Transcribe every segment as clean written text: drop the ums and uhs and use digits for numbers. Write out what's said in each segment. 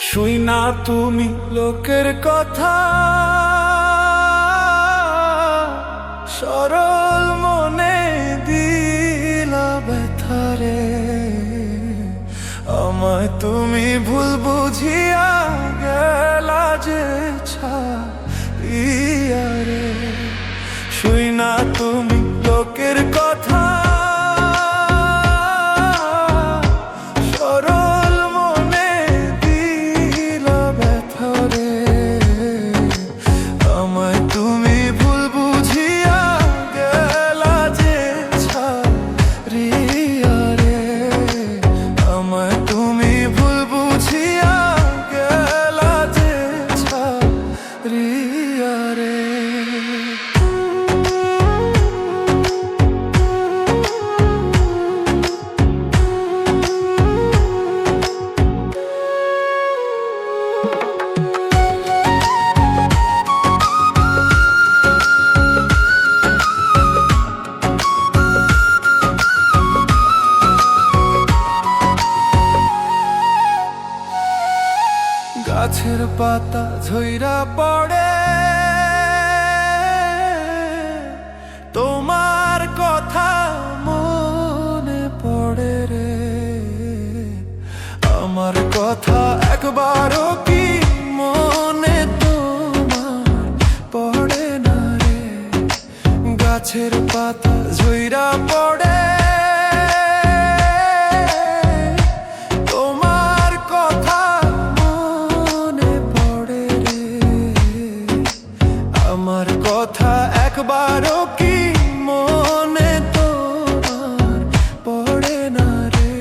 শুই না তুমি লোকের কথা, সরল মনে দিলা ব্যথারে। আমায় তুমি ভুল বুঝিয়া গেলা যে ছাড়িয়া রে। শুই না তুমি লোকের কথা, গাছের পাতা ঝইরা পড়ে তোমার কথা মনে পড়ে রে। আমার কথা একবারও কি মনে তোমার পড়ে না রে। গাছের পাতা ঝইরা পড়ে একবারও কি মনে তোমার পড়ে না রে।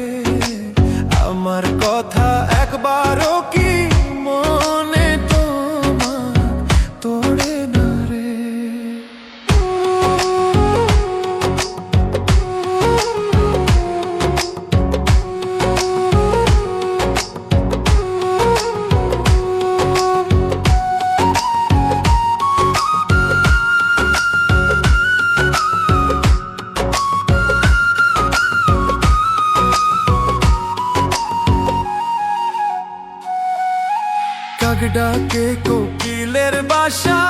আমার কথা একবারও কি মনে তোমার তোড়ে না রে। ডাকে কোকিলের বাসা,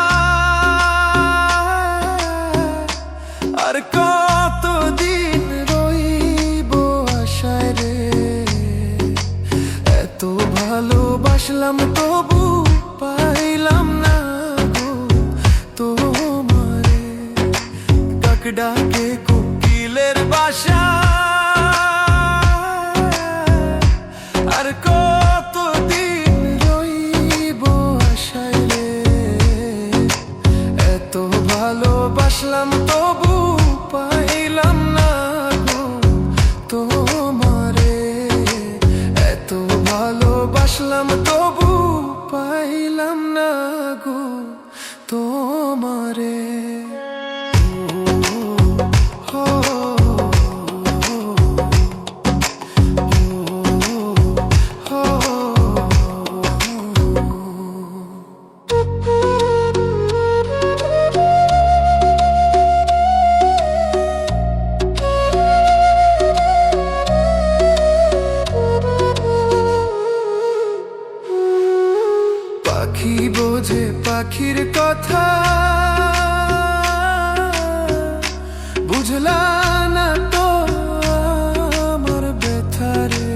আর কতদিন রইব আশায় রে। এত ভালোবাসলাম তবু পাইলাম না গো তোমারে। কাক ডাকে কোকিলের বাসা, আর ভালোবাসলাম তবু পাইলাম না গো তোমারে। এত ভালোবাসলাম তবু পাইলাম না গো তোমারে। পাখি বোঝে পাখির কথা, বুঝলা না তো আমার ব্যথারে।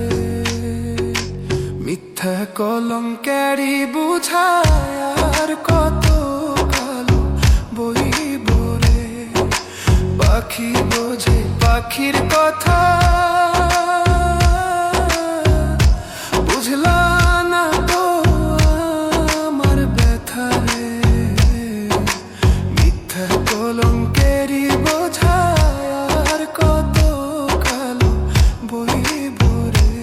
মিথ্যা কলঙ্কেরই বুঝায় আর কত কালো বইব রে। পাখি বোঝে পাখির কথা, বুঝলা না তো আমার ব্যথারে। মিথ্যা কলঙ্কেরই বোঝায় আর কত কালো বইব রে।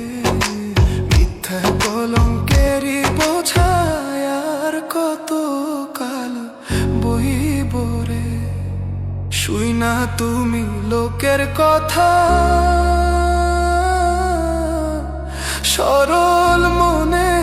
মিথ্যা কলঙ্কেরই বোঝায় আর কত কালো বইব রে। শুই না তুমি লোকের কথা, সরল মনে